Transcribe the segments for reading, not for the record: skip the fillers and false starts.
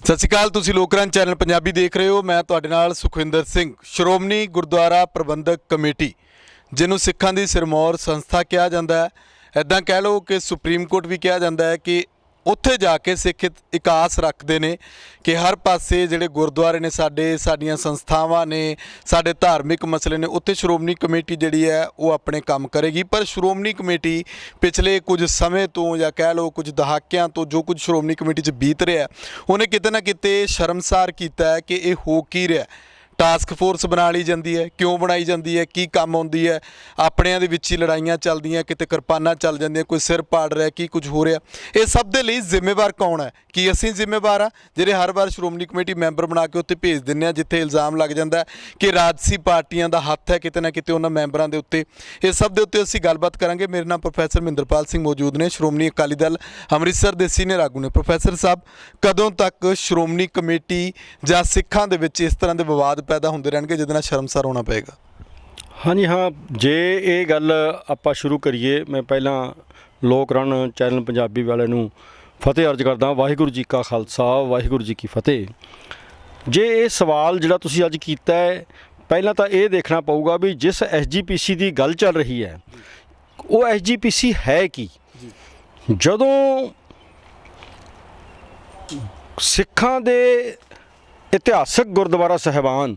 ਸਤਿ ਸ਼੍ਰੀ ਅਕਾਲ। ਤੁਸੀਂ ਲੋਕਰਾਂ ਚੈਨਲ ਪੰਜਾਬੀ ਦੇਖ ਰਹੇ ਹੋ। ਮੈਂ ਤੁਹਾਡੇ ਨਾਲ ਸੁਖਵਿੰਦਰ ਸਿੰਘ। ਸ਼੍ਰੋਮਣੀ ਗੁਰਦੁਆਰਾ ਪ੍ਰਬੰਧਕ ਕਮੇਟੀ, ਜਿਹਨੂੰ ਸਿੱਖਾਂ ਦੀ ਸਿਰਮੌਰ ਸੰਸਥਾ ਕਿਹਾ ਜਾਂਦਾ ਹੈ, ਇੱਦਾਂ ਕਹਿ ਲਓ ਕਿ ਸੁਪਰੀਮ ਕੋਰਟ ਵੀ ਕਿਹਾ ਜਾਂਦਾ ਹੈ ਕਿ ਉੱਥੇ ਜਾ ਕੇ ਸਿੱਖ ਇੱਕ ਆਸ ਰੱਖਦੇ ਨੇ ਕਿ ਹਰ ਪਾਸੇ ਜਿਹੜੇ ਗੁਰਦੁਆਰੇ ਨੇ ਸਾਡੀਆਂ ਸੰਸਥਾਵਾਂ ਨੇ, ਸਾਡੇ ਧਾਰਮਿਕ ਮਸਲੇ ਨੇ, ਉੱਥੇ ਸ਼੍ਰੋਮਣੀ ਕਮੇਟੀ ਜਿਹੜੀ ਹੈ ਉਹ ਆਪਣੇ ਕੰਮ ਕਰੇਗੀ। ਪਰ ਸ਼੍ਰੋਮਣੀ ਕਮੇਟੀ ਪਿਛਲੇ ਕੁਝ ਸਮੇਂ ਤੋਂ ਜਾਂ ਕਹਿ ਲਓ ਕੁਝ ਦਹਾਕਿਆਂ ਤੋਂ ਜੋ ਕੁਝ ਸ਼੍ਰੋਮਣੀ ਕਮੇਟੀ 'ਚ ਬੀਤ ਰਿਹਾ, ਉਹਨੇ ਕਿਤੇ ਨਾ ਕਿਤੇ ਸ਼ਰਮਸਾਰ ਕੀਤਾ ਹੈ ਕਿ ਇਹ ਹੋ ਕੀ ਰਿਹਾ। ਟਾਸਕ ਫੋਰਸ ਬਣਾ ਲਈ ਜਾਂਦੀ ਹੈ, ਕਿਉਂ ਬਣਾਈ ਜਾਂਦੀ ਹੈ, ਕੀ ਕੰਮ ਆਉਂਦੀ ਹੈ? ਆਪਣਿਆਂ ਦੇ ਵਿੱਚ ਹੀ ਲੜਾਈਆਂ ਚੱਲਦੀਆਂ, ਕਿਤੇ ਕਿਰਪਾਨਾਂ ਚੱਲ ਜਾਂਦੀਆਂ, ਕੋਈ ਸਿਰ ਪਾੜ ਰਿਹਾ, ਕੀ ਕੁਝ ਹੋ ਰਿਹਾ। ਇਹ ਸਭ ਦੇ ਲਈ ਜ਼ਿੰਮੇਵਾਰ ਕੌਣ ਹੈ? ਕੀ ਅਸੀਂ ਜ਼ਿੰਮੇਵਾਰ ਆ ਜਿਹੜੇ ਹਰ ਵਾਰ ਸ਼੍ਰੋਮਣੀ ਕਮੇਟੀ ਮੈਂਬਰ ਬਣਾ ਕੇ ਉੱਥੇ ਭੇਜ ਦਿੰਦੇ ਆ, ਜਿੱਥੇ ਇਲਜ਼ਾਮ ਲੱਗ ਜਾਂਦਾ ਕਿ ਰਾਜਸੀ ਪਾਰਟੀਆਂ ਦਾ ਹੱਥ ਹੈ ਕਿਤੇ ਨਾ ਕਿਤੇ ਉਹਨਾਂ ਮੈਂਬਰਾਂ ਦੇ ਉੱਤੇ। ਇਹ ਸਭ ਦੇ ਉੱਤੇ ਅਸੀਂ ਗੱਲਬਾਤ ਕਰਾਂਗੇ। ਮੇਰੇ ਨਾਲ ਪ੍ਰੋਫੈਸਰ ਮਹਿੰਦਰਪਾਲ ਸਿੰਘ ਮੌਜੂਦ ਨੇ, ਸ਼੍ਰੋਮਣੀ ਅਕਾਲੀ ਦਲ ਅੰਮ੍ਰਿਤਸਰ ਦੇ ਸੀਨੀਅਰ ਆਗੂ ਨੇ। ਪ੍ਰੋਫੈਸਰ ਸਾਹਿਬ, ਕਦੋਂ ਤੱਕ ਸ਼੍ਰੋਮਣੀ ਕਮੇਟੀ ਜਾਂ ਸਿੱਖਾਂ ਦੇ ਵਿੱਚ ਇਸ ਤਰ੍ਹਾਂ ਦੇ ਵਿਵਾਦ ਪੈਦਾ ਹੁੰਦੇ ਰਹਿਣਗੇ ਜਿਹਦੇ ਨਾਲ ਸ਼ਰਮਸਾਰ ਹੋਣਾ ਪਏਗਾ? ਹਾਂਜੀ ਹਾਂ, ਜੇ ਇਹ ਗੱਲ ਆਪਾਂ ਸ਼ੁਰੂ ਕਰੀਏ, ਮੈਂ ਪਹਿਲਾਂ ਲੋਕਰਨ ਚੈਨਲ ਪੰਜਾਬੀ ਵਾਲਿਆਂ ਨੂੰ ਫਤਿਹ ਅਰਜ਼ ਕਰਦਾ। ਵਾਹਿਗੁਰੂ ਜੀ ਕਾ ਖਾਲਸਾ, ਵਾਹਿਗੁਰੂ ਜੀ ਕੀ ਫਤਿਹ। ਜੇ ਇਹ ਸਵਾਲ ਜਿਹੜਾ ਤੁਸੀਂ ਅੱਜ ਕੀਤਾ ਹੈ, ਪਹਿਲਾਂ ਤਾਂ ਇਹ ਦੇਖਣਾ ਪਊਗਾ ਵੀ ਜਿਸ SGPC ਦੀ ਗੱਲ ਚੱਲ ਰਹੀ ਹੈ ਉਹ SGPC ਹੈ ਕੀ। ਜਦੋਂ ਸਿੱਖਾਂ ਦੇ ਇਤਿਹਾਸਕ ਗੁਰਦੁਆਰਾ ਸਾਹਿਬਾਨ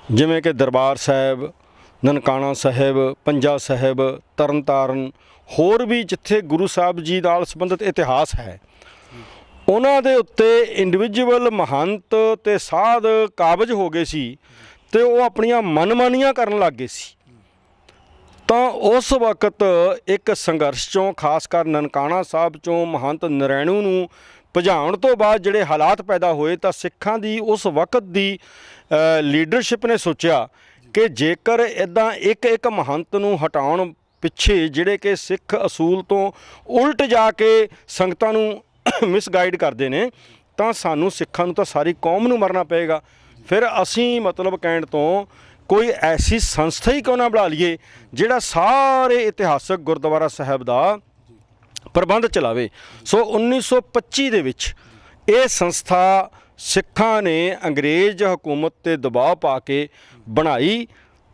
ਜਿਵੇਂ ਕਿ ਦਰਬਾਰ ਸਾਹਿਬ, ਨਨਕਾਣਾ ਸਾਹਿਬ, ਪੰਜਾ ਸਾਹਿਬ, ਤਰਨ ਤਾਰਨ, ਹੋਰ ਵੀ ਜਿੱਥੇ ਗੁਰੂ ਸਾਹਿਬ ਜੀ ਨਾਲ ਸੰਬੰਧਿਤ ਇਤਿਹਾਸ ਹੈ, ਉਹਨਾਂ ਦੇ ਉੱਤੇ ਇੰਡੀਵਿਜੂਅਲ ਮਹੰਤ ਤੇ ਸਾਧ ਕਾਬਜ ਹੋ ਗਏ ਸੀ ਅਤੇ ਉਹ ਆਪਣੀਆਂ ਮਨਮਾਨੀਆਂ ਕਰਨ ਲੱਗ ਗਏ ਸੀ। ਤਾਂ ਉਸ ਵਕਤ ਇੱਕ ਸੰਘਰਸ਼ 'ਚੋਂ, ਖਾਸ ਕਰ ਨਨਕਾਣਾ ਸਾਹਿਬ 'ਚੋਂ ਮਹੰਤ ਨਰੈਣੂ ਨੂੰ ਭਜਾਉਣ ਤੋਂ ਬਾਅਦ ਜਿਹੜੇ ਹਾਲਾਤ ਪੈਦਾ ਹੋਏ, ਤਾਂ ਸਿੱਖਾਂ ਦੀ ਉਸ ਵਕਤ ਦੀ ਲੀਡਰਸ਼ਿਪ ਨੇ ਸੋਚਿਆ ਕਿ ਜੇਕਰ ਇੱਦਾਂ ਇੱਕ ਮਹੰਤ ਨੂੰ ਹਟਾਉਣ ਪਿੱਛੇ ਜਿਹੜੇ ਕਿ ਸਿੱਖ ਅਸੂਲ ਤੋਂ ਉਲਟ ਜਾ ਕੇ ਸੰਗਤਾਂ ਨੂੰ ਮਿਸਗਾਈਡ ਕਰਦੇ ਨੇ, ਤਾਂ ਸਾਨੂੰ ਸਿੱਖਾਂ ਨੂੰ ਤਾਂ ਸਾਰੀ ਕੌਮ ਨੂੰ ਮਰਨਾ ਪਏਗਾ। ਫਿਰ ਅਸੀਂ ਮਤਲਬ ਕਹਿਣ ਤੋਂ ਕੋਈ ਐਸੀ ਸੰਸਥਾ ਹੀ ਕਿਉਂ ਨਾ ਬਣਾ ਲਈਏ ਜਿਹੜਾ ਸਾਰੇ ਇਤਿਹਾਸਕ ਗੁਰਦੁਆਰਾ ਸਾਹਿਬ ਦਾ ਪ੍ਰਬੰਧ ਚਲਾਵੇ। ਸੋ 1925 ਦੇ ਵਿੱਚ ਇਹ ਸੰਸਥਾ ਸਿੱਖਾਂ ਨੇ ਅੰਗਰੇਜ਼ ਹਕੂਮਤ 'ਤੇ ਦਬਾਅ ਪਾ ਕੇ ਬਣਾਈ,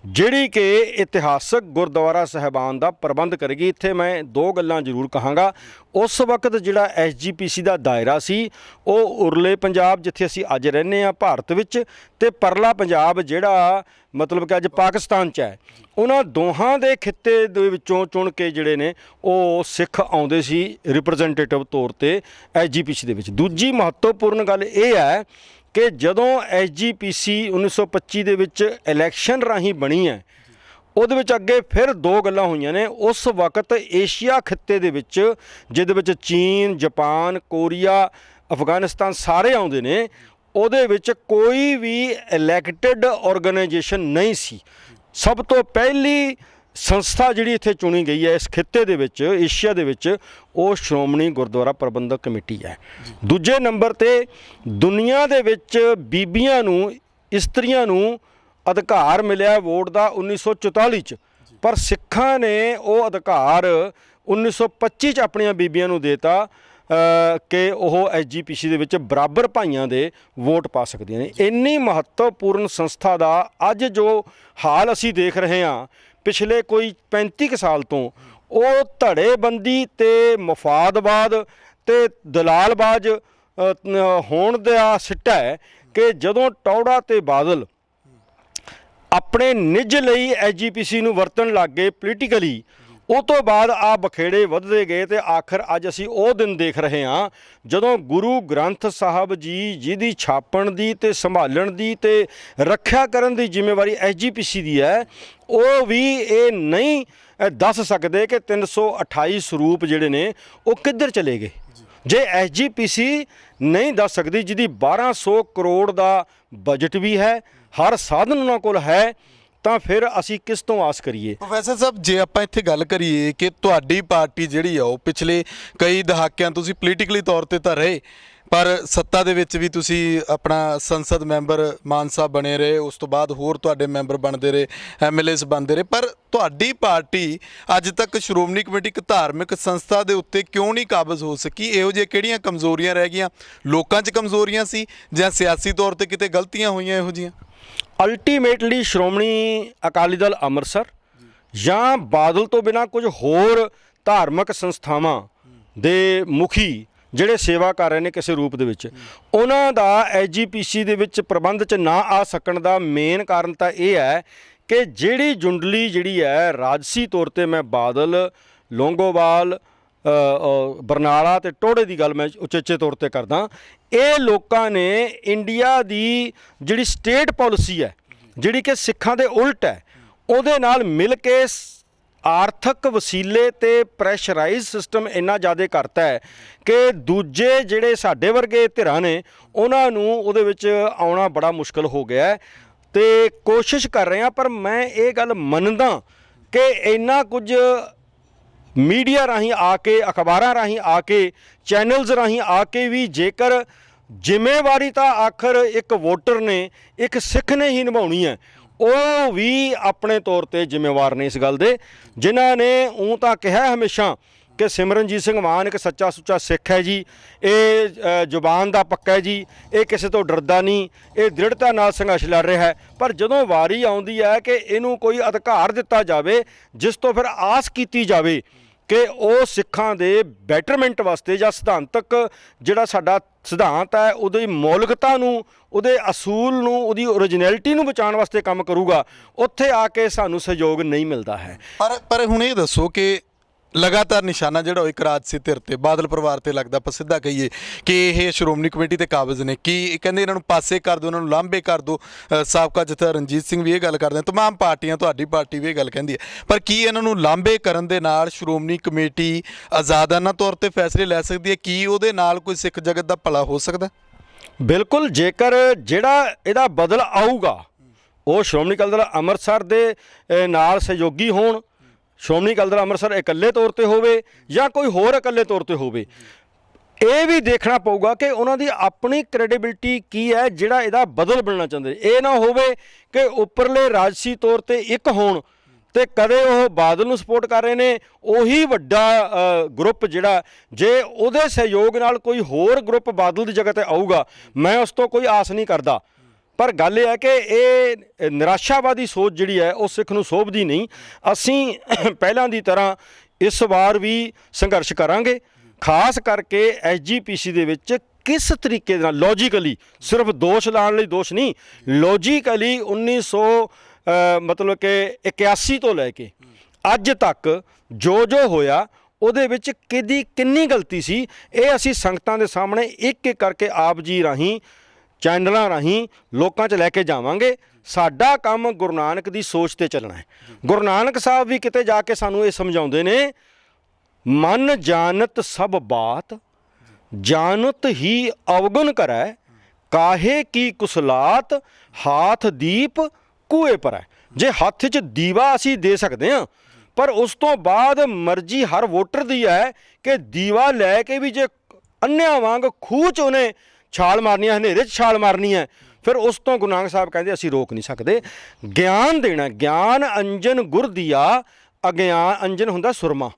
ਜਿਹੜੀ ਕਿ ਇਤਿਹਾਸਕ ਗੁਰਦੁਆਰਾ ਸਾਹਿਬਾਨ ਦਾ ਪ੍ਰਬੰਧ ਕਰੇਗੀ। ਇੱਥੇ ਮੈਂ ਦੋ ਗੱਲਾਂ ਜ਼ਰੂਰ ਕਹਾਂਗਾ। ਉਸ ਵਕਤ ਜਿਹੜਾ SGPC ਦਾ ਦਾਇਰਾ ਸੀ ਉਹ ਉਰਲੇ ਪੰਜਾਬ, ਜਿੱਥੇ ਅਸੀਂ ਅੱਜ ਰਹਿੰਦੇ ਹਾਂ ਭਾਰਤ ਵਿੱਚ, ਅਤੇ ਪਰਲਾ ਪੰਜਾਬ ਜਿਹੜਾ ਮਤਲਬ ਕਿ ਅੱਜ ਪਾਕਿਸਤਾਨ 'ਚ ਹੈ, ਉਹਨਾਂ ਦੋਹਾਂ ਦੇ ਖਿੱਤੇ ਦੇ ਵਿੱਚੋਂ ਚੁਣ ਕੇ ਜਿਹੜੇ ਨੇ ਉਹ ਸਿੱਖ ਆਉਂਦੇ ਸੀ ਰਿਪਰੈਜ਼ੈਂਟੇਟਿਵ ਤੌਰ 'ਤੇ SGPC ਦੇ ਵਿੱਚ। ਦੂਜੀ ਮਹੱਤਵਪੂਰਨ ਗੱਲ ਇਹ ਹੈ ਕਿ ਜਦੋਂ SGPC 1925 ਦੇ ਵਿੱਚ ਇਲੈਕਸ਼ਨ ਰਾਹੀਂ ਬਣੀ ਹੈ, ਉਹਦੇ ਵਿੱਚ ਅੱਗੇ ਫਿਰ ਦੋ ਗੱਲਾਂ ਹੋਈਆਂ ਨੇ। ਉਸ ਵਕਤ ਏਸ਼ੀਆ ਖਿੱਤੇ ਦੇ ਵਿੱਚ, ਜਿਹਦੇ ਵਿੱਚ ਚੀਨ, ਜਾਪਾਨ, ਕੋਰੀਆ, ਅਫਗਾਨਿਸਤਾਨ ਸਾਰੇ ਆਉਂਦੇ ਨੇ, ਉਹਦੇ ਵਿੱਚ ਕੋਈ ਵੀ ਇਲੈਕਟਿਡ ਆਰਗੇਨਾਈਜੇਸ਼ਨ ਨਹੀਂ ਸੀ। ਸਭ ਤੋਂ ਪਹਿਲੀ ਸੰਸਥਾ ਜਿਹੜੀ ਇੱਥੇ ਚੁਣੀ ਗਈ ਹੈ ਇਸ ਖਿੱਤੇ ਦੇ ਵਿੱਚ, ਏਸ਼ੀਆ ਦੇ ਵਿੱਚ, ਉਹ ਸ਼੍ਰੋਮਣੀ ਗੁਰਦੁਆਰਾ ਪ੍ਰਬੰਧਕ ਕਮੇਟੀ ਹੈ। ਦੂਜੇ ਨੰਬਰ 'ਤੇ ਦੁਨੀਆ ਦੇ ਵਿੱਚ ਬੀਬੀਆਂ ਨੂੰ, ਇਸਤਰੀਆਂ ਨੂੰ ਅਧਿਕਾਰ ਮਿਲਿਆ ਵੋਟ ਦਾ 1944 'ਚ, ਪਰ ਸਿੱਖਾਂ ਨੇ ਉਹ ਅਧਿਕਾਰ 1925 'ਚ ਆਪਣੀਆਂ ਬੀਬੀਆਂ ਨੂੰ ਦੇਤਾ ਕਿ ਉਹ SGPC ਦੇ ਵਿੱਚ ਬਰਾਬਰ ਭਾਈਆਂ ਦੇ ਵੋਟ ਪਾ ਸਕਦੀਆਂ ਨੇ। ਇੰਨੀ ਮਹੱਤਵਪੂਰਨ ਸੰਸਥਾ ਦਾ ਅੱਜ ਜੋ ਹਾਲ ਅਸੀਂ ਦੇਖ ਰਹੇ ਹਾਂ ਪਿਛਲੇ ਕੋਈ 35 ਕੁ ਸਾਲ ਤੋਂ, ਉਹ ਧੜੇਬੰਦੀ ਅਤੇ ਮਫਾਦਵਾਦ ਅਤੇ ਦਲਾਲਬਾਜ਼ ਹੋਣ ਦਾ ਸਿੱਟਾ ਹੈ ਕਿ ਜਦੋਂ ਟੌਹੜਾ ਅਤੇ ਬਾਦਲ ਆਪਣੇ ਨਿੱਜ ਲਈ SGPC ਨੂੰ ਵਰਤਣ ਲੱਗ ਗਏ ਪੋਲੀਟੀਕਲੀ, ਉਹ ਤੋਂ ਬਾਅਦ ਆ ਬਖੇੜੇ ਵੱਧਦੇ ਗਏ ਅਤੇ ਆਖਰ ਅੱਜ ਅਸੀਂ ਉਹ ਦਿਨ ਦੇਖ ਰਹੇ ਹਾਂ ਜਦੋਂ ਗੁਰੂ ਗ੍ਰੰਥ ਸਾਹਿਬ ਜੀ, ਜਿਹਦੀ ਛਾਪਣ ਦੀ ਅਤੇ ਸੰਭਾਲਣ ਦੀ ਅਤੇ ਰੱਖਿਆ ਕਰਨ ਦੀ ਜ਼ਿੰਮੇਵਾਰੀ SGPC ਦੀ ਹੈ, ਉਹ ਵੀ ਇਹ ਨਹੀਂ ਦੱਸ ਸਕਦੇ ਕਿ 328 ਸਰੂਪ ਜਿਹੜੇ ਨੇ ਉਹ ਕਿੱਧਰ ਚਲੇ ਗਏ। ਜੇ SGPC ਨਹੀਂ ਦੱਸ ਸਕਦੀ, ਜਿਹਦੀ 1200 ਕਰੋੜ ਦਾ ਬਜਟ ਵੀ ਹੈ, ਹਰ ਸਾਧਨ ਉਹਨਾਂ ਕੋਲ ਹੈ, ਤਾਂ ਫਿਰ ਅਸੀਂ ਕਿਸ ਤੋਂ ਆਸ ਕਰੀਏ? ਪ੍ਰੋਫੈਸਰ ਸਾਹਿਬ, ਜੇ ਆਪਾਂ ਇੱਥੇ ਗੱਲ ਕਰੀਏ ਕਿ ਤੁਹਾਡੀ ਪਾਰਟੀ ਜਿਹੜੀ ਆ ਉਹ ਪਿਛਲੇ ਕਈ ਦਹਾਕਿਆਂ ਤੁਸੀਂ ਪੋਲੀਟੀਕਲੀ ਤੌਰ 'ਤੇ ਤਾਂ ਰਹੇ, ਪਰ ਸੱਤਾ ਦੇ ਵਿੱਚ ਵੀ ਤੁਸੀਂ ਆਪਣਾ ਸੰਸਦ ਮੈਂਬਰ ਮਾਨ ਸਾਹਿਬ ਬਣੇ ਰਹੇ, ਉਸ ਤੋਂ ਬਾਅਦ ਹੋਰ ਤੁਹਾਡੇ ਮੈਂਬਰ ਬਣਦੇ ਰਹੇ, ਐਮਐਲਏਸ ਬਣਦੇ ਰਹੇ, ਪਰ ਤੁਹਾਡੀ ਪਾਰਟੀ ਅੱਜ ਤੱਕ ਸ਼੍ਰੋਮਣੀ ਕਮੇਟੀ ਇੱਕ ਧਾਰਮਿਕ ਸੰਸਥਾ ਦੇ ਉੱਤੇ ਕਿਉਂ ਨਹੀਂ ਕਾਬਜ਼ ਹੋ ਸਕੀ? ਇਹੋ ਜਿਹੇ ਕਿਹੜੀਆਂ ਕਮਜ਼ੋਰੀਆਂ ਰਹਿ ਗਈਆਂ? ਲੋਕਾਂ 'ਚ ਕਮਜ਼ੋਰੀਆਂ ਸੀ ਜਾਂ ਸਿਆਸੀ ਤੌਰ ਤੇ ਕਿਤੇ ਗਲਤੀਆਂ ਹੋਈਆਂ ਇਹੋ ਜਿਹੀਆਂ? ਅਲਟੀਮੇਟਲੀ ਸ਼੍ਰੋਮਣੀ ਅਕਾਲੀ ਦਲ ਅੰਮ੍ਰਿਤਸਰ ਜਾਂ ਬਾਦਲ ਤੋਂ ਬਿਨਾਂ ਕੁਝ ਹੋਰ ਧਾਰਮਿਕ ਸੰਸਥਾਵਾਂ ਦੇ ਮੁਖੀ ਜਿਹੜੇ ਸੇਵਾ ਕਰ ਰਹੇ ਨੇ ਕਿਸੇ ਰੂਪ ਦੇ ਵਿੱਚ, ਉਹਨਾਂ ਦਾ ਐਸਜੀਪੀਸੀ ਦੇ ਵਿੱਚ ਪ੍ਰਬੰਧ 'ਚ ਨਾ ਆ ਸਕਣ ਦਾ ਮੇਨ ਕਾਰਨ ਤਾਂ ਇਹ ਹੈ ਕਿ ਜਿਹੜੀ ਜੁੰਡਲੀ ਜਿਹੜੀ ਹੈ ਰਾਜਸੀ ਤੌਰ ਤੇ, ਮੈਂ ਬਾਦਲ, ਲੌਂਗੋਵਾਲ, ਬਰਨਾਲਾ ਤੇ ਟੋੜੇ ਦੀ ਗੱਲ ਮੈਂ ਉਚੇਚੇ ਤੌਰ ਤੇ ਕਰਦਾ, ਇਹ ਲੋਕਾਂ ਨੇ ਇੰਡੀਆ ਦੀ ਜਿਹੜੀ ਸਟੇਟ ਪਾਲਿਸੀ ਹੈ ਜਿਹੜੀ ਕਿ ਸਿੱਖਾਂ ਦੇ ਉਲਟ ਹੈ, ਉਹਦੇ ਨਾਲ ਮਿਲ ਕੇ ਆਰਥਿਕ ਵਸੀਲੇ ਤੇ ਪ੍ਰੈਸ਼ਰਾਈਜ਼ ਸਿਸਟਮ ਇੰਨਾ ਜ਼ਿਆਦਾ ਕਰਤਾ ਹੈ ਕਿ ਦੂਜੇ ਜਿਹੜੇ ਸਾਡੇ ਵਰਗੇ ਧਿਰਾਂ ਨੇ ਉਹਨਾਂ ਨੂੰ ਉਹਦੇ ਵਿੱਚ ਆਉਣਾ ਬੜਾ ਮੁਸ਼ਕਲ ਹੋ ਗਿਆ ਹੈ। ਤੇ ਕੋਸ਼ਿਸ਼ ਕਰ ਰਹੇ ਹਾਂ, ਪਰ ਮੈਂ ਇਹ ਗੱਲ ਮੰਨਦਾ ਕਿ ਇੰਨਾ ਕੁਝ ਮੀਡੀਆ ਰਾਹੀਂ ਆ ਕੇ, ਅਖਬਾਰਾਂ ਰਾਹੀਂ ਆ ਕੇ, ਚੈਨਲਸ ਰਾਹੀਂ ਆ ਕੇ ਵੀ ਜੇਕਰ ਜ਼ਿੰਮੇਵਾਰੀ ਤਾਂ ਆਖਰ ਇੱਕ ਵੋਟਰ ਨੇ, ਇੱਕ ਸਿੱਖ ਨੇ ਹੀ ਨਿਭਾਉਣੀ ਹੈ, ਉਹ ਵੀ ਆਪਣੇ ਤੌਰ ਤੇ ਜ਼ਿੰਮੇਵਾਰ ਨੇ ਇਸ ਗੱਲ ਦੇ, ਜਿਨ੍ਹਾਂ ਨੇ ਉਹ ਤਾਂ ਕਿਹਾ ਹਮੇਸ਼ਾ ਕਿ ਸਿਮਰਨਜੀਤ ਸਿੰਘ ਮਾਨ ਇੱਕ ਸੱਚਾ ਸੁੱਚਾ ਸਿੱਖ ਹੈ ਜੀ, ਇਹ ਜ਼ੁਬਾਨ ਦਾ ਪੱਕਾ ਹੈ ਜੀ, ਇਹ ਕਿਸੇ ਤੋਂ ਡਰਦਾ ਨਹੀਂ, ਇਹ ਦ੍ਰਿੜਤਾ ਨਾਲ ਸੰਘਰਸ਼ ਲੜ ਰਿਹਾ ਹੈ। ਪਰ ਜਦੋਂ ਵਾਰੀ ਆਉਂਦੀ ਹੈ ਕਿ ਇਹਨੂੰ ਕੋਈ ਅਧਿਕਾਰ ਦਿੱਤਾ ਜਾਵੇ ਜਿਸ ਤੋਂ ਫਿਰ ਆਸ ਕੀਤੀ ਜਾਵੇ ਕਿ ਉਹ ਸਿੱਖਾਂ ਦੇ ਬੈਟਰਮੈਂਟ ਵਾਸਤੇ ਜਾਂ ਸਿਧਾਂਤਕ ਜਿਹੜਾ ਸਾਡਾ ਸਿਧਾਂਤ ਹੈ ਉਹਦੀ ਮੌਲਿਕਤਾ ਨੂੰ, ਉਹਦੇ ਅਸੂਲ ਨੂੰ, ਉਹਦੀ ਓਰੀਜਨੈਲਿਟੀ ਨੂੰ ਬਚਾਉਣ ਵਾਸਤੇ ਕੰਮ ਕਰੂਗਾ, ਉੱਥੇ ਆ ਕੇ ਸਾਨੂੰ ਸਹਿਯੋਗ ਨਹੀਂ ਮਿਲਦਾ ਹੈ। ਪਰ ਹੁਣ ਇਹ ਦੱਸੋ ਕਿ ਲਗਾਤਾਰ ਨਿਸ਼ਾਨਾ ਜਿਹੜਾ ਉਹ ਇੱਕ ਰਾਜਸੀ ਧਿਰ ਤੇ, ਬਾਦਲ ਪਰਿਵਾਰ ਤੇ ਲੱਗਦਾ, ਆਪਾਂ ਸਿੱਧਾ ਕਹੀਏ ਕਿ ਇਹ ਸ਼੍ਰੋਮਣੀ ਕਮੇਟੀ ਤੇ ਕਾਬਜ਼ ਨੇ, ਕੀ ਕਹਿੰਦੇ ਇਹਨਾਂ ਨੂੰ ਪਾਸੇ ਕਰ ਦਿਓ, ਇਹਨਾਂ ਨੂੰ ਲਾਂਭੇ ਕਰ ਦਿਓ। ਸਾਬਕਾ ਜਥੇਦਾਰ ਰਣਜੀਤ ਸਿੰਘ ਵੀ ਇਹ ਗੱਲ ਕਰਦੇ, ਤਮਾਮ ਪਾਰਟੀਆਂ, ਤੁਹਾਡੀ ਪਾਰਟੀ ਵੀ ਇਹ ਗੱਲ ਕਹਿੰਦੀ ਹੈ, ਪਰ ਕੀ ਇਹਨਾਂ ਨੂੰ ਲਾਂਭੇ ਕਰਨ ਦੇ ਨਾਲ ਸ਼੍ਰੋਮਣੀ ਕਮੇਟੀ ਆਜ਼ਾਦਾਨਾ ਤੌਰ ਤੇ ਫੈਸਲੇ ਲੈ ਸਕਦੀ ਹੈ? ਕੀ ਉਹਦੇ ਨਾਲ ਕੋਈ ਸਿੱਖ ਜਗਤ ਦਾ ਭਲਾ ਹੋ ਸਕਦਾ? ਬਿਲਕੁਲ, ਜੇਕਰ ਜਿਹੜਾ ਇਹਦਾ ਬਦਲ ਆਊਗਾ ਉਹ ਸ਼੍ਰੋਮਣੀ ਅਕਾਲੀ ਦਲ ਅੰਮ੍ਰਿਤਸਰ ਦੇ ਨਾਲ ਸਹਿਯੋਗੀ ਹੋਣ, ਸ਼੍ਰੋਮਣੀ ਅਕਾਲੀ ਦਲ ਅੰਮ੍ਰਿਤਸਰ ਇਕੱਲੇ ਤੌਰ ਤੇ ਹੋਵੇ ਜਾਂ ਕੋਈ ਹੋਰ ਇਕੱਲੇ ਤੌਰ ਤੇ ਹੋਵੇ, ਇਹ ਵੀ ਦੇਖਣਾ ਪਊਗਾ ਕਿ ਉਹਨਾਂ ਦੀ ਆਪਣੀ ਕ੍ਰੈਡੀਬਿਲਿਟੀ ਕੀ ਹੈ ਜਿਹੜਾ ਇਹਦਾ ਬਦਲ ਬਣਨਾ ਚਾਹੁੰਦੇ। ਇਹ ਨਾ ਹੋਵੇ ਕਿ ਉੱਪਰਲੇ ਰਾਜਸੀ ਤੌਰ ਤੇ ਇੱਕ ਹੋਣ ਤੇ ਕਦੇ ਉਹ ਬਾਦਲ ਨੂੰ ਸਪੋਰਟ ਕਰ ਰਹੇ ਨੇ, ਉਹੀ ਵੱਡਾ ਗਰੁੱਪ ਜਿਹੜਾ ਜੇ ਉਹਦੇ ਸਹਿਯੋਗ ਨਾਲ ਕੋਈ ਹੋਰ ਗਰੁੱਪ ਬਾਦਲ ਦੀ ਜਗ੍ਹਾ ਤੇ ਆਊਗਾ, ਮੈਂ ਉਸ ਤੋਂ ਕੋਈ ਆਸ ਨਹੀਂ ਕਰਦਾ। ਪਰ ਗੱਲ ਇਹ ਹੈ ਕਿ ਇਹ ਨਿਰਾਸ਼ਾਵਾਦੀ ਸੋਚ ਜਿਹੜੀ ਹੈ ਉਹ ਸਿੱਖ ਨੂੰ ਸੋਭਦੀ ਨਹੀਂ। ਅਸੀਂ ਪਹਿਲਾਂ ਦੀ ਤਰ੍ਹਾਂ ਇਸ ਵਾਰ ਵੀ ਸੰਘਰਸ਼ ਕਰਾਂਗੇ, ਖਾਸ ਕਰਕੇ ਐਸਜੀਪੀਸੀ ਦੇ ਵਿੱਚ ਕਿਸ ਤਰੀਕੇ ਨਾਲ ਲੌਜੀਕਲੀ, ਸਿਰਫ ਦੋਸ਼ ਲਾਉਣ ਲਈ ਦੋਸ਼ ਨਹੀਂ, ਲੌਜੀਕਲੀ 1981 ਤੋਂ ਲੈ ਕੇ ਅੱਜ ਤੱਕ ਜੋ ਹੋਇਆ ਉਹਦੇ ਵਿੱਚ ਕਿਹਦੀ ਕਿੰਨੀ ਗਲਤੀ ਸੀ, ਇਹ ਅਸੀਂ ਸੰਗਤਾਂ ਦੇ ਸਾਹਮਣੇ ਇੱਕ ਇੱਕ ਕਰਕੇ ਆਪ ਜੀ ਰਾਹੀਂ, ਚੈਨਲਾਂ ਰਾਹੀਂ ਲੋਕਾਂ 'ਚ ਲੈ ਕੇ ਜਾਵਾਂਗੇ। ਸਾਡਾ ਕੰਮ ਗੁਰੂ ਨਾਨਕ ਦੀ ਸੋਚ ਤੇ ਚੱਲਣਾ ਹੈ। ਗੁਰੂ ਨਾਨਕ ਸਾਹਿਬ ਵੀ ਕਿਤੇ ਜਾ ਕੇ ਸਾਨੂੰ ਇਹ ਸਮਝਾਉਂਦੇ ਨੇ, ਮਨ ਜਾਣਤ ਸਭ ਬਾਤ, ਜਾਣਤ ਹੀ ਅਵਗੁਣ ਕਰੈ, ਕਾਹੇ ਕੀ ਕੁਸਲਾਤ, ਹਾਥ ਦੀਪ ਕੂਏ ਪਰ ਹੈ। ਜੇ ਹੱਥ 'ਚ ਦੀਵਾ ਅਸੀਂ ਦੇ ਸਕਦੇ ਹਾਂ, ਪਰ ਉਸ ਤੋਂ ਬਾਅਦ ਮਰਜ਼ੀ ਹਰ ਵੋਟਰ ਦੀ ਹੈ ਕਿ ਦੀਵਾ ਲੈ ਕੇ ਵੀ ਜੇ ਅੰਨਿਆਂ ਵਾਂਗ ਖੂਹ 'ਚ ਉਹਨੇ ਛਾਲ ਮਾਰਨੀ ਹੈ, ਹਨੇਰੇ 'ਚ ਛਾਲ ਮਾਰਨੀ ਹੈ, ਫਿਰ ਉਸ ਤੋਂ ਗੁਰੂ ਨਾਨਕ ਸਾਹਿਬ ਕਹਿੰਦੇ ਅਸੀਂ ਰੋਕ ਨਹੀਂ ਸਕਦੇ। ਗਿਆਨ ਦੇਣਾ, ਗਿਆਨ ਅੰਜਨ ਗੁਰ ਦੀਆ, ਅਗਿਆਨ ਅੰਜਨ ਹੁੰਦਾ ਸੁਰਮਾ,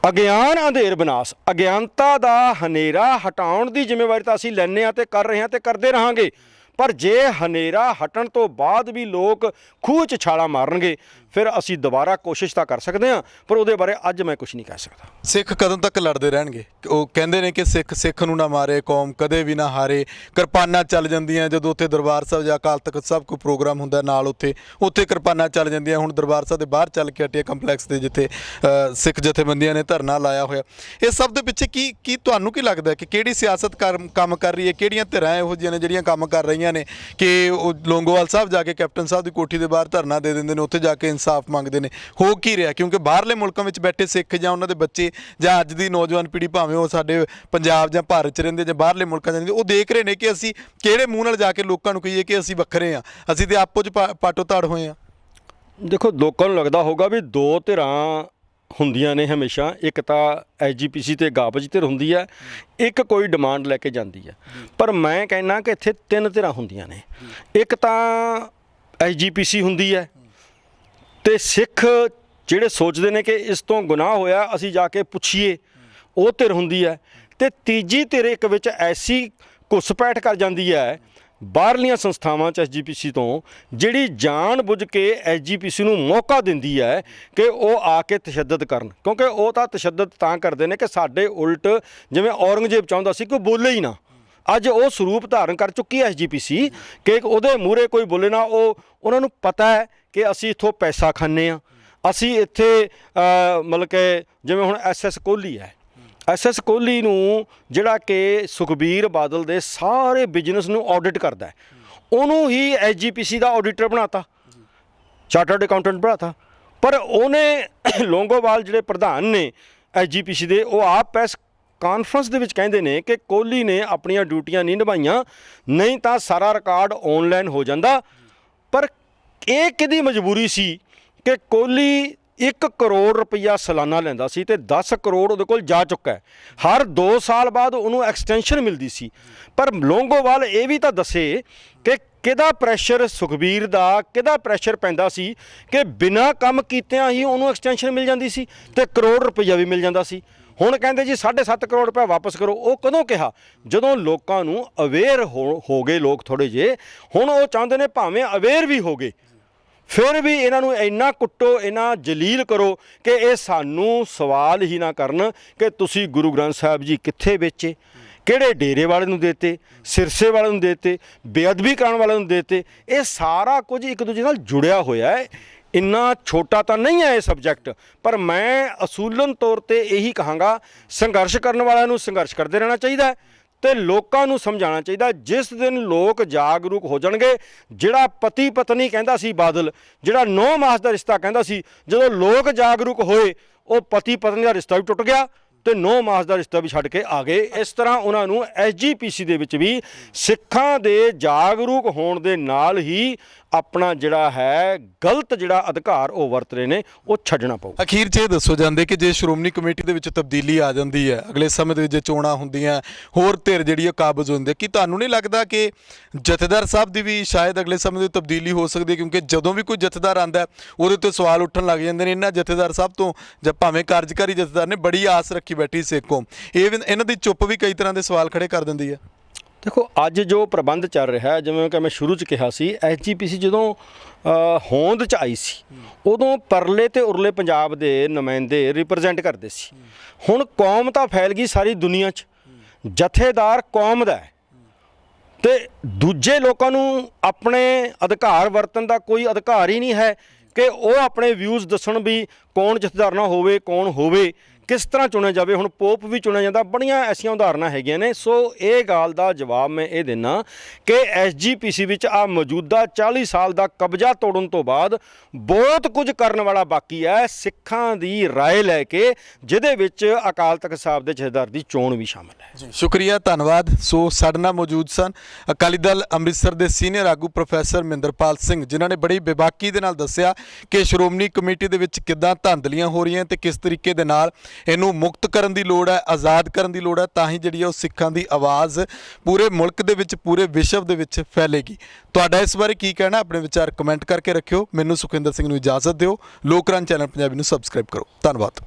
ਅਗਿਆਨ ਅੰਧੇਰ ਵਿਨਾਸ਼, ਅਗਿਆਨਤਾ ਦਾ ਹਨੇਰਾ ਹਟਾਉਣ ਦੀ ਜ਼ਿੰਮੇਵਾਰੀ ਤਾਂ ਅਸੀਂ ਲੈਂਦੇ ਹਾਂ ਤੇ ਕਰ ਰਹੇ ਹਾਂ ਤੇ ਕਰਦੇ ਰਹਾਂਗੇ। ਪਰ ਜੇ ਹਨੇਰਾ ਹਟਣ ਤੋਂ ਬਾਅਦ ਵੀ ਲੋਕ ਖੂਹ 'ਚ ਛਾਲਾਂ ਮਾਰਨਗੇ, ਫਿਰ ਅਸੀਂ ਦੁਬਾਰਾ ਕੋਸ਼ਿਸ਼ ਤਾਂ ਕਰ ਸਕਦੇ ਹਾਂ, ਪਰ ਉਹਦੇ ਬਾਰੇ ਅੱਜ ਮੈਂ ਕੁਝ ਨਹੀਂ ਕਹਿ ਸਕਦਾ। ਸਿੱਖ ਕਦੋਂ ਤੱਕ ਲੜਦੇ ਰਹਿਣਗੇ? ਉਹ ਕਹਿੰਦੇ ਨੇ ਕਿ ਸਿੱਖ ਨੂੰ ਨਾ ਮਾਰੇ, ਕੌਮ ਕਦੇ ਵੀ ਨਾ ਹਾਰੇ। ਕਿਰਪਾਨਾਂ ਚੱਲ ਜਾਂਦੀਆਂ ਜਦੋਂ ਉੱਥੇ ਦਰਬਾਰ ਸਾਹਿਬ ਜਾਂ ਅਕਾਲ ਤਖਤ ਸਾਹਿਬ ਕੋਈ ਪ੍ਰੋਗਰਾਮ ਹੁੰਦਾ ਨਾਲ, ਉੱਥੇ ਕਿਰਪਾਨਾਂ ਚੱਲ ਜਾਂਦੀਆਂ। ਹੁਣ ਦਰਬਾਰ ਸਾਹਿਬ ਦੇ ਬਾਹਰ ਚੱਲ ਕੇ ਹਟਿਆ ਕੰਪਲੈਕਸ ਦੇ, ਜਿੱਥੇ ਸਿੱਖ ਜਥੇਬੰਦੀਆਂ ਨੇ ਧਰਨਾ ਲਾਇਆ ਹੋਇਆ। ਇਹ ਸਭ ਦੇ ਪਿੱਛੇ ਕੀ ਤੁਹਾਨੂੰ ਕੀ ਲੱਗਦਾ ਕਿ ਕਿਹੜੀ ਸਿਆਸਤ ਕੰਮ ਕਰ ਰਹੀ ਹੈ? ਕਿਹੜੀਆਂ ਧਿਰਾਂ ਇਹੋ ਜਿਹੀਆਂ ਨੇ ਜਿਹੜੀਆਂ ਕੰਮ ਕਰ ਰਹੀਆਂ ਨੇ ਕਿ ਉਹ ਲੌਂਗੋਵਾਲ ਸਾਹਿਬ ਜਾ ਕੇ ਕੈਪਟਨ ਸਾਹਿਬ ਦੀ ਕੋਠੀ ਦੇ ਬਾਹਰ ਧਰਨਾ ਦੇ ਦਿੰਦੇ ਨੇ, ਉੱਥੇ ਜਾ ਕੇ ਇਨਸਾਫ ਮੰਗਦੇ ਨੇ? ਹੋ ਕੀ ਰਿਹਾ? ਕਿਉਂਕਿ ਬਾਹਰਲੇ ਮੁਲਕਾਂ ਵਿੱਚ ਬੈਠੇ ਸਿੱਖ ਜਾਂ ਉਹਨਾਂ ਦੇ ਬੱਚੇ ਜਾਂ ਅੱਜ ਦੀ ਨੌਜਵਾਨ ਪੀੜ੍ਹੀ, ਭਾਵੇਂ ਉਹ ਸਾਡੇ ਪੰਜਾਬ ਜਾਂ ਭਾਰਤ 'ਚ ਰਹਿੰਦੇ ਜਾਂ ਬਾਹਰਲੇ ਮੁਲਕਾਂ 'ਚ ਰਹਿੰਦੇ, ਉਹ ਦੇਖ ਰਹੇ ਨੇ ਕਿ ਅਸੀਂ ਕਿਹੜੇ ਮੂੰਹ ਨਾਲ ਜਾ ਕੇ ਲੋਕਾਂ ਨੂੰ ਕਹੀਏ ਕਿ ਅਸੀਂ ਵੱਖਰੇ ਹਾਂ, ਅਸੀਂ ਤਾਂ ਆਪੋ 'ਚ ਪਾਟੋ ਤਾੜ ਹੋਏ ਹਾਂ। ਦੇਖੋ, ਲੋਕਾਂ ਨੂੰ ਲੱਗਦਾ ਹੋਊਗਾ ਵੀ ਦੋ ਧਿਰਾਂ ਹੁੰਦੀਆਂ ਨੇ ਹਮੇਸ਼ਾ। ਇੱਕ ਤਾਂ ਐਸਜੀਪੀਸੀ ਤੇ ਗਾਬਜ ਧਿਰ ਹੁੰਦੀ ਹੈ, ਇੱਕ ਕੋਈ ਡਿਮਾਂਡ ਲੈ ਕੇ ਜਾਂਦੀ ਹੈ। ਪਰ ਮੈਂ ਕਹਿੰਦਾ ਕਿ ਇੱਥੇ 3 ਧਿਰਾਂ ਹੁੰਦੀਆਂ ਨੇ। ਇੱਕ ਤਾਂ ਐਸਜੀਪੀਸੀ ਹੁੰਦੀ ਹੈ ਤੇ ਸਿੱਖ ਜਿਹੜੇ ਸੋਚਦੇ ਨੇ ਕਿ ਇਸ ਤੋਂ ਗੁਨਾਹ ਹੋਇਆ, ਅਸੀਂ ਜਾ ਕੇ ਪੁੱਛੀਏ, ਉਹ ਧਿਰ ਹੁੰਦੀ ਹੈ। ਤੇ ਤੀਜੀ ਧਿਰ ਇੱਕ ਵਿੱਚ ਐਸੀ ਘੁਸਪੈਠ ਕਰ ਜਾਂਦੀ ਹੈ ਬਾਹਰਲੀਆਂ ਸੰਸਥਾਵਾਂ 'ਚ ਐਸਜੀਪੀਸੀ ਤੋਂ, ਜਿਹੜੀ ਜਾਣ ਬੁੱਝ ਕੇ ਐਸਜੀਪੀਸੀ ਨੂੰ ਮੌਕਾ ਦਿੰਦੀ ਹੈ ਕਿ ਉਹ ਆ ਕੇ ਤਸ਼ੱਦਦ ਕਰਨ। ਕਿਉਂਕਿ ਉਹ ਤਾਂ ਤਸ਼ੱਦਦ ਤਾਂ ਕਰਦੇ ਨੇ ਕਿ ਸਾਡੇ ਉਲਟ, ਜਿਵੇਂ ਔਰੰਗਜ਼ੇਬ ਚਾਹੁੰਦਾ ਸੀ ਕਿ ਉਹ ਬੋਲੇ ਹੀ ਨਾ, ਅੱਜ ਉਹ ਸਰੂਪ ਧਾਰਨ ਕਰ ਚੁੱਕੀ ਹੈ ਐਸਜੀਪੀਸੀ ਕਿ ਉਹਦੇ ਮੂਹਰੇ ਕੋਈ ਬੋਲੇ ਨਾ। ਉਹਨਾਂ ਨੂੰ ਪਤਾ ਹੈ ਕਿ ਅਸੀਂ ਇੱਥੋਂ ਪੈਸਾ ਖਾਂਦੇ ਹਾਂ, ਅਸੀਂ ਇੱਥੇ ਮਤਲਬ ਕਿ ਜਿਵੇਂ ਹੁਣ ਐਸਐਸ ਕੋਹਲੀ ਹੈ, ਐਸਐਸ ਕੋਹਲੀ ਨੂੰ ਜਿਹੜਾ ਕਿ ਸੁਖਬੀਰ ਬਾਦਲ ਦੇ ਸਾਰੇ ਬਿਜ਼ਨਸ ਨੂੰ ਆਡਿਟ ਕਰਦਾ ਹੈ, ਉਹਨੂੰ ਹੀ ਐਸਜੀਪੀਸੀ ਦਾ ਆਡੀਟਰ ਬਣਾਤਾ, ਚਾਰਟਰਡ ਅਕਾਊਂਟੈਂਟ ਬਣਾਤਾ। ਪਰ ਉਹਨੇ ਲੌਂਗੋਵਾਲ ਜਿਹੜੇ ਪ੍ਰਧਾਨ ਨੇ ਐਸਜੀਪੀਸੀ ਦੇ, ਉਹ ਆਪ ਪ੍ਰੈਸ ਕਾਨਫਰੰਸ ਦੇ ਵਿੱਚ ਕਹਿੰਦੇ ਨੇ ਕਿ ਕੋਹਲੀ ਨੇ ਆਪਣੀਆਂ ਡਿਊਟੀਆਂ ਨਹੀਂ ਨਿਭਾਈਆਂ, ਨਹੀਂ ਤਾਂ ਸਾਰਾ ਰਿਕਾਰਡ ਆਨਲਾਈਨ ਹੋ ਜਾਂਦਾ। ਪਰ ਇਹ ਕਿਹਦੀ ਮਜਬੂਰੀ ਸੀ ਕਿ ਕੋਹਲੀ 1 ਕਰੋੜ ਰੁਪਈਆ ਸਾਲਾਨਾ ਲੈਂਦਾ ਸੀ ਤੇ 10 ਕਰੋੜ ਉਹਦੇ ਕੋਲ ਜਾ ਚੁੱਕਾ ਹੈ। ਹਰ 2 ਸਾਲ ਬਾਅਦ ਉਹਨੂੰ ਐਕਸਟੈਂਸ਼ਨ ਮਿਲਦੀ ਸੀ। ਪਰ ਲੌਂਗੋਵਾਲ ਇਹ ਵੀ ਤਾਂ ਦੱਸੇ ਕਿ ਕਿਹਦਾ ਪ੍ਰੈਸ਼ਰ, ਸੁਖਬੀਰ ਦਾ ਕਿਹਦਾ ਪ੍ਰੈਸ਼ਰ ਪੈਂਦਾ ਸੀ ਕਿ ਬਿਨਾਂ ਕੰਮ ਕੀਤਿਆਂ ਹੀ ਉਹਨੂੰ ਐਕਸਟੈਂਸ਼ਨ ਮਿਲ ਜਾਂਦੀ ਸੀ ਤੇ ਕਰੋੜ ਰੁਪਈਆ ਵੀ ਮਿਲ ਜਾਂਦਾ ਸੀ। ਹੁਣ ਕਹਿੰਦੇ ਜੀ 7.5 ਕਰੋੜ ਰੁਪਏ ਵਾਪਸ ਕਰੋ। ਉਹ ਕਦੋਂ ਕਿਹਾ? ਜਦੋਂ ਲੋਕਾਂ ਨੂੰ ਅਵੇਅਰ ਹੋ ਗਏ ਲੋਕ ਥੋੜ੍ਹੇ ਜਿਹੇ। ਹੁਣ ਉਹ ਚਾਹੁੰਦੇ ਨੇ ਭਾਵੇਂ ਅਵੇਅਰ ਵੀ ਹੋ ਗਏ, ਫਿਰ ਵੀ ਇਹਨਾਂ ਨੂੰ ਇੰਨਾ ਕੁੱਟੋ, ਇੰਨਾ ਜਲੀਲ ਕਰੋ ਕਿ ਇਹ ਸਾਨੂੰ ਸਵਾਲ ਹੀ ਨਾ ਕਰਨ ਕਿ ਤੁਸੀਂ ਗੁਰੂ ਗ੍ਰੰਥ ਸਾਹਿਬ ਜੀ ਕਿੱਥੇ ਵੇਚੇ, ਕਿਹੜੇ ਡੇਰੇ ਵਾਲੇ ਨੂੰ ਦੇਤੇ, ਸਿਰਸੇ ਵਾਲੇ ਨੂੰ ਦੇਤੇ, ਬੇਅਦਬੀ ਕਰਨ ਵਾਲੇ ਨੂੰ ਦੇਤੇ। ਇਹ ਸਾਰਾ ਕੁਝ ਇੱਕ ਦੂਜੇ ਨਾਲ ਜੁੜਿਆ ਹੋਇਆ ਹੈ। ਇੰਨਾ ਛੋਟਾ ਤਾਂ ਨਹੀਂ ਹੈ ਇਹ ਸਬਜੈਕਟ, ਪਰ ਮੈਂ ਅਸੂਲਨ ਤੌਰ 'ਤੇ ਇਹੀ ਕਹਾਂਗਾ, ਸੰਘਰਸ਼ ਕਰਨ ਵਾਲਿਆਂ ਨੂੰ ਸੰਘਰਸ਼ ਕਰਦੇ ਰਹਿਣਾ ਚਾਹੀਦਾ ਤੇ ਲੋਕਾਂ ਨੂੰ ਸਮਝਾਉਣਾ ਚਾਹੀਦਾ। ਜਿਸ ਦਿਨ ਲੋਕ ਜਾਗਰੂਕ ਹੋ ਜਾਣਗੇ, ਜਿਹੜਾ ਪਤੀ ਪਤਨੀ ਕਹਿੰਦਾ ਸੀ ਬਾਦਲ, ਜਿਹੜਾ 9 ਮਾਸ ਦਾ ਰਿਸ਼ਤਾ ਕਹਿੰਦਾ ਸੀ, ਜਦੋਂ ਲੋਕ ਜਾਗਰੂਕ ਹੋਏ, ਉਹ ਪਤੀ ਪਤਨੀ ਦਾ ਰਿਸ਼ਤਾ ਵੀ ਟੁੱਟ ਗਿਆ ਤੇ 9 ਮਾਸ ਦਾ ਰਿਸ਼ਤਾ ਵੀ ਛੱਡ ਕੇ ਆ ਗਏ। ਇਸ ਤਰ੍ਹਾਂ ਉਹਨਾਂ ਨੂੰ ਐਸਜੀਪੀਸੀ ਦੇ ਵਿੱਚ ਵੀ ਸਿੱਖਾਂ ਦੇ ਜਾਗਰੂਕ ਹੋਣ ਦੇ ਨਾਲ ਹੀ ਆਪਣਾ ਜਿਹੜਾ ਹੈ ਗਲਤ ਜਿਹੜਾ ਅਧਿਕਾਰ ਉਹ ਵਰਤ ਰਹੇ ਨੇ, ਉਹ ਛੱਡਣਾ ਪਊ। ਅਖੀਰ 'ਚ ਇਹ ਦੱਸੋ ਜਾਂਦੇ ਕਿ ਜੇ ਸ਼੍ਰੋਮਣੀ ਕਮੇਟੀ ਦੇ ਵਿੱਚ ਤਬਦੀਲੀ ਆ ਜਾਂਦੀ ਹੈ, ਅਗਲੇ ਸਮੇਂ ਦੇ ਵਿੱਚ ਜੇ ਚੋਣਾਂ ਹੁੰਦੀਆਂ, ਹੋਰ ਧਿਰ ਜਿਹੜੀ ਉਹ ਕਾਬਜ਼ ਹੁੰਦੀ, ਕੀ ਤੁਹਾਨੂੰ ਨਹੀਂ ਲੱਗਦਾ ਕਿ ਜਥੇਦਾਰ ਸਾਹਿਬ ਦੀ ਵੀ ਸ਼ਾਇਦ ਅਗਲੇ ਸਮੇਂ ਦੇ ਵਿੱਚ ਤਬਦੀਲੀ ਹੋ ਸਕਦੀ ਹੈ? ਕਿਉਂਕਿ ਜਦੋਂ ਵੀ ਕੋਈ ਜਥੇਦਾਰ ਆਉਂਦਾ ਉਹਦੇ ਉੱਤੇ ਸਵਾਲ ਉੱਠਣ ਲੱਗ ਜਾਂਦੇ ਨੇ। ਇਹਨਾਂ ਜਥੇਦਾਰ ਸਾਹਿਬ ਤੋਂ ਜਾਂ ਭਾਵੇਂ ਕਾਰਜਕਾਰੀ ਜਥੇਦਾਰ ਨੇ ਬੜੀ ਆਸ ਰੱਖੀ ਬੈਠੀ ਸਿੱਖ ਕੌਮ, ਇਹਨਾਂ ਦੀ ਚੁੱਪ ਵੀ ਕਈ ਤਰ੍ਹਾਂ ਦੇ ਸਵਾਲ ਖੜੇ ਕਰ ਦਿੰਦੀ ਹੈ। ਦੇਖੋ, ਅੱਜ ਜੋ ਪ੍ਰਬੰਧ ਚੱਲ ਰਿਹਾ, ਜਿਵੇਂ ਕਿ ਮੈਂ ਸ਼ੁਰੂ 'ਚ ਕਿਹਾ ਸੀ, ਐਸਜੀਪੀਸੀ ਜਦੋਂ ਹੋਂਦ 'ਚ ਆਈ ਸੀ ਉਦੋਂ ਪਰਲੇ ਤੇ ਉਰਲੇ ਪੰਜਾਬ ਦੇ ਨੁਮਾਇੰਦੇ ਰਿਪਰੈਜ਼ੈਂਟ ਕਰਦੇ ਸੀ। ਹੁਣ ਕੌਮ ਤਾਂ ਫੈਲ ਗਈ ਸਾਰੀ ਦੁਨੀਆ 'ਚ, ਜਥੇਦਾਰ ਕੌਮ ਦਾ ਹੈ ਤੇ ਦੂਜੇ ਲੋਕਾਂ ਨੂੰ ਆਪਣੇ ਅਧਿਕਾਰ ਵਰਤਣ ਦਾ ਕੋਈ ਅਧਿਕਾਰ ਹੀ ਨਹੀਂ ਹੈ ਕਿ ਉਹ ਆਪਣੇ ਵਿਊਜ਼ ਦੱਸਣ ਵੀ ਕੌਣ ਜਥੇਦਾਰ ਨਾ ਹੋਵੇ, ਕੌਣ ਹੋਵੇ, ਕਿਸ ਤਰ੍ਹਾਂ ਚੁਣਿਆ ਜਾਵੇ। ਹੁਣ ਪੋਪ ਵੀ ਚੁਣਿਆ ਜਾਂਦਾ, ਬੜੀਆਂ ਐਸੀਆਂ ਉਦਾਹਰਨਾਂ ਹੈਗੀਆਂ ਨੇ। ਸੋ ਇਹ ਗੱਲ ਦਾ ਜਵਾਬ ਮੈਂ ਇਹ ਦਿੰਦਾ ਕਿ ਐਸਜੀਪੀਸੀ ਵਿੱਚ ਆ ਮੌਜੂਦਾ 40 ਸਾਲ ਦਾ ਕਬਜ਼ਾ ਤੋੜਨ ਤੋਂ ਬਾਅਦ ਬਹੁਤ ਕੁਝ ਕਰਨ ਵਾਲਾ ਬਾਕੀ ਹੈ, ਸਿੱਖਾਂ ਦੀ ਰਾਏ ਲੈ ਕੇ, ਜਿਹਦੇ ਵਿੱਚ ਅਕਾਲ ਤਖਤ ਸਾਹਿਬ ਦੇ ਜਥੇਦਾਰ ਦੀ ਚੋਣ ਵੀ ਸ਼ਾਮਲ ਹੈ। ਜੀ ਸ਼ੁਕਰੀਆ, ਧੰਨਵਾਦ। ਸੋ ਸਾਡੇ ਨਾਲ ਮੌਜੂਦ ਸਨ ਅਕਾਲੀ ਦਲ ਅੰਮ੍ਰਿਤਸਰ ਦੇ ਸੀਨੀਅਰ ਆਗੂ ਪ੍ਰੋਫੈਸਰ ਮਹਿੰਦਰਪਾਲ ਸਿੰਘ, ਜਿਨ੍ਹਾਂ ਨੇ ਬੜੀ ਬੇਬਾਕੀ ਦੇ ਨਾਲ ਦੱਸਿਆ ਕਿ ਸ਼੍ਰੋਮਣੀ ਕਮੇਟੀ ਦੇ ਵਿੱਚ ਕਿੱਦਾਂ ਧਾਂਦਲੀਆਂ ਹੋ ਰਹੀਆਂ ਤੇ ਕਿਸ ਤਰੀਕੇ ਦੇ ਨਾਲ ਇਹਨੂੰ ਮੁਕਤ ਕਰਨ ਦੀ ਲੋੜ ਹੈ, ਆਜ਼ਾਦ ਕਰਨ ਦੀ ਲੋੜ ਹੈ, ਤਾਂ ਹੀ ਜਿਹੜੀ ਉਹ ਸਿੱਖਾਂ ਦੀ ਆਵਾਜ਼ ਪੂਰੇ ਮੁਲਕ ਦੇ ਵਿੱਚ, ਪੂਰੇ ਵਿਸ਼ਵ ਦੇ ਵਿੱਚ ਫੈਲੇਗੀ। ਤੁਹਾਡਾ ਇਸ ਬਾਰੇ ਕੀ ਕਹਿਣਾ? ਆਪਣੇ ਵਿਚਾਰ ਕਮੈਂਟ ਕਰਕੇ ਰੱਖਿਓ। ਮੈਨੂੰ ਸੁਖਵਿੰਦਰ ਸਿੰਘ ਨੂੰ ਇਜਾਜ਼ਤ ਦਿਓ। ਲੋਕ ਰਾਜ ਚੈਨਲ ਪੰਜਾਬੀ ਨੂੰ ਸਬਸਕ੍ਰਾਈਬ ਕਰੋ। ਧੰਨਵਾਦ।